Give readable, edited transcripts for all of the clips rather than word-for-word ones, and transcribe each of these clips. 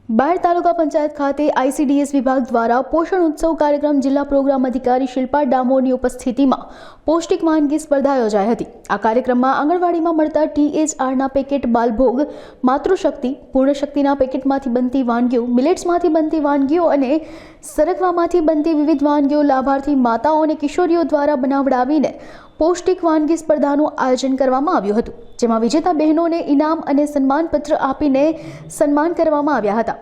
બાયડ તાલુકા પંચાયત ખાતે આઈસીડીએસ વિભાગ દ્વારા પોષણ ઉત્સવ કાર્યક્રમ જિલ્લા પ્રોગ્રામ અધિકારી શિલ્પા ડામોરની ઉપસ્થિતિમાં પૌષ્ટિક વાનગી સ્પર્ધા યોજાઈ હતી। આ કાર્યક્રમમાં આંગણવાડીમાં મળતા THRના પેકેટ બાલભોગ, માતૃશક્તિ, પૂર્ણશક્તિના પેકેટમાંથી બનતી વાનગીઓ, મિલેટ્સમાંથી બનતી વાનગીઓ અને સરગવામાંથી બનતી વિવિધ વાનગીઓ લાભાર્થી માતાઓ અને કિશોરીઓ દ્વારા બનાવડાવીને પૌષ્ટિક વાનગી સ્પર્ધાનું આયોજન કરવામાં આવ્યું હતું, જેમાં વિજેતા બહેનોને ઇનામ અને સન્માનપત્ર આપીને સન્માન કરવામાં આવ્યા હતા।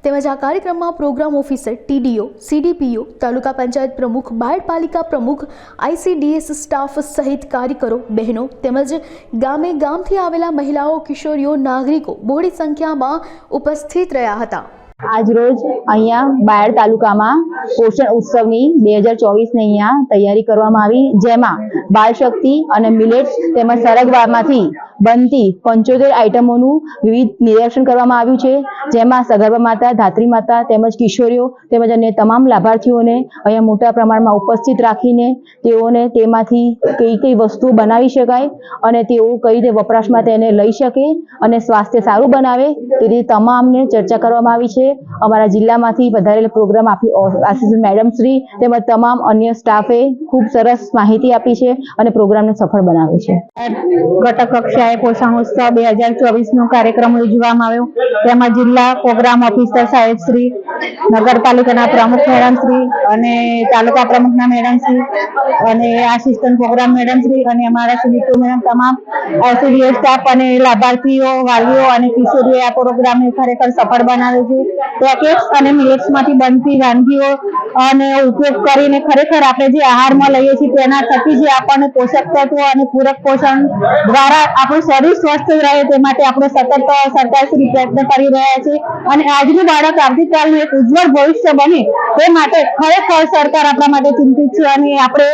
તેમજ આ કાર્યક્રમમાં પ્રોગ્રામ ઓફિસર, TDO, CDPO, તાલુકા પંચાયત પ્રમુખ, બાયડ પાલિકા પ્રમુખ, ICDS સ્ટાફ સહિત કાર્યકરો, બહેનો તેમજ ગામથી આવેલા મહિલાઓ, કિશોરીઓ, નાગરિકો બહોળી સંખ્યામાં ઉપસ્થિત રહ્યા હતા। આજ રોજ અહીંયા બાયડ તાલુકામાં પોષણ ઉત્સવની 2024 ની અહીંયા તૈયારી કરવામાં આવી, જેમાં બાળ શક્તિ અને મિલેટ્સ તેમજ સરગવામાંથી બનતી 75 આઈટમોનું વિવિધ નિરીક્ષણ કરવામાં આવ્યું છે, જેમાં સગર્ભા માતા, ધાત્રી માતા તેમજ કિશોરીઓ તેમજ અન્ય તમામ લાભાર્થીઓને અહીંયા મોટા પ્રમાણમાં ઉપસ્થિત રાખીને તેઓને તેમાંથી કઈ વસ્તુઓ બનાવી શકાય અને તેઓ કઈ રીતે વપરાશમાં તેને લઈ શકે અને સ્વાસ્થ્ય સારું બનાવે તે રીતે તમામને ચર્ચા કરવામાં આવી છે। અમારા જિલ્લામાંથી પધારેલા પ્રોગ્રામ આસિસ્ટન્ટ મેડમ શ્રી તેમજ તમામ અન્ય સ્ટાફે ખૂબ સરસ માહિતી આપી છે અને પ્રોગ્રામને સફળ બનાવ્યો છે। ઘટક કક્ષાએ પોષણ ઉત્સવ 2024 નો કાર્યક્રમ યોજવામાં આવ્યો, તેમાં જિલ્લા પ્રોગ્રામ ઓફિસર સાહેબ શ્રી, નગરપાલિકાના પ્રમુખ મેડમ શ્રી અને તાલુકા પ્રમુખના મેડમ શ્રી અને આસિસ્ટન્ટ પ્રોગ્રામ મેડમ શ્રી અને અમારા સીડીપીઓ મેડમ, તમામ ICDS સ્ટાફ અને લાભાર્થીઓ, વાલીઓ અને કિશોરીઓ આ પ્રોગ્રામને ખરેખર સફળ બનાવ્યો છે। પેકેટ્સ અને મિલેટ્સમાંથી બનતી વાનગીઓ અને ઉપયોગ કરીને ખરેખર આપણે જે આહારમાં લઈએ છીએ તેના થકી જે આપણને પોષક તત્વો અને પૂરક પોષણ દ્વારા આપણું શરીર સ્વસ્થ રહે તે માટે આપણે સતત સરકારશ્રી પ્રયત્ન કરી રહ્યા છે અને આજનું બાળક આવતીકાલનું એક ઉજ્જવળ ભવિષ્ય બને તે માટે ખરેખર સરકાર આપણા માટે ચિંતિત છે અને આપણે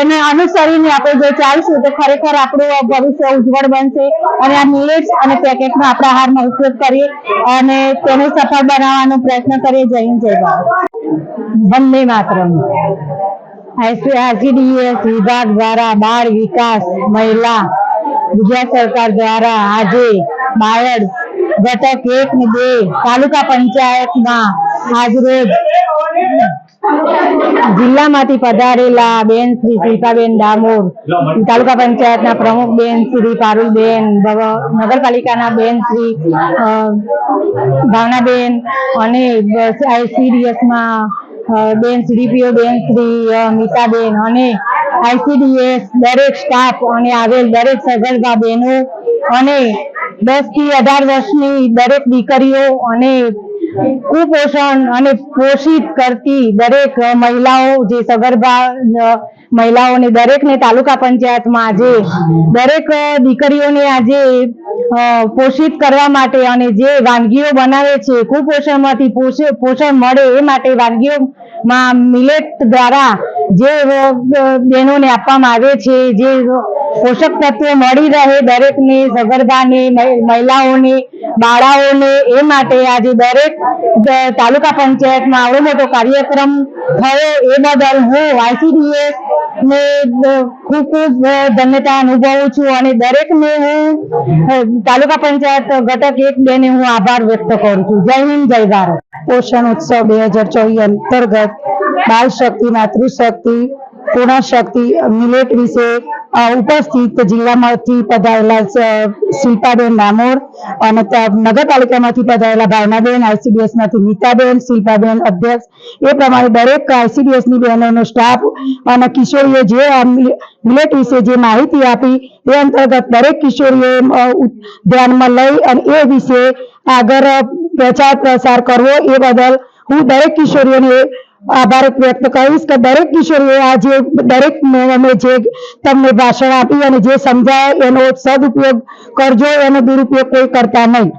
એને અનુસરીને આપણે જો ચાલશું તો ખરેખર આપણું ભવિષ્ય ઉજ્જવળ બનશે અને આ મિલેટ્સ અને પેકેટનો આપણા આહારમાં ઉપયોગ કરીએ અને તેને સફળ બનાવવાનો પ્રયત્ન કરીએ। જય હિન્દ, જય ભારત। વંદે માતરમ। ICDS વિભાગ દ્વારા બાળ વિકાસ, મહિલા, ગુજરાત સરકાર દ્વારા આજે બાયડ ઘટક 1 અને 2 તાલુકા પંચાયતમાં આજરોજ જિલ્લામાંથી પધારેલા બેન શ્રી શિલ્પાબેન ડામોર, તાલુકા પંચાયતના પ્રમુખ બેન શ્રી પારુલબેન, નગરપાલિકાના બેન શ્રી ભાવનાબેન અને ICDSમાં બેન CDPO બેન શ્રી મીતાબેન અને ICDS દરેક સ્ટાફ અને આવેલ દરેક સગર્ભા બહેનો અને 10 થી 18 વર્ષની દરેક દીકરીઓ અને કુપોષણ અને પોષિત કરતી દરેક મહિલાઓ, જે સગર્ભા મહિલાઓને દરેકને તાલુકા પંચાયતમાં આજે દરેક દીકરીઓને આજે પોષિત કરવા માટે અને જે વાનગીઓ બનાવે છે કુપોષણમાંથી પોષણ મળે એ માટે વાનગીઓમાં મિલેટ દ્વારા જે બહેનોને આપવામાં આવે છે, જે પોષક તત્વો મળી રહે દરેકને, સગર્ભાને, મહિલાઓને, બાળાઓને, એ માટે આજે દરેક તાલુકા પંચાયતમાં આવડો મોટો કાર્યક્રમ થયો એ બદલ હું ICDS ને ખૂબ ખૂબ ધન્યતા અનુભવું છું અને દરેકને હું તાલુકા પંચાયત ઘટક 1, 2 ને હું આભાર વ્યક્ત કરું છું। જય હિન્દ, જય ભારત। પોષણ ઉત્સવ 2024 અંતર્ગત બાળ શક્તિ, માતૃશક્તિ, પૂર્ણશક્તિ, મિલેટ વિશે ઉપસ્થિત જિલ્લામાંથી પધારેલા શિલ્પાબેન ડામોર અને નગરપાલિકામાંથી પધારેલા ભાવનાબેન, ICDS માંથી મીતાબેન, શિલ્પાબેન અધ્યક્ષ, એ પ્રમાણે દરેક ICDS ની બહેનોનો સ્ટાફ અને કિશોરીઓ જે મિલેટ વિશે જે માહિતી આપી એ અંતર્ગત દરેક કિશોરીઓ ધ્યાનમાં લઈ અને એ વિશે આગળ પ્રચાર પ્રસાર કરવો એ બદલ હું દરેક કિશોરીઓને આભાર વ્યક્ત કરીશ કે દરેક કિશોરીઓ આજે દરેક મેડમે જે તમને ભાષણ આપી અને જે સમજાય એનો સદુપયોગ કરજો, એનો દુરુપયોગ કોઈ કરતા નહીં।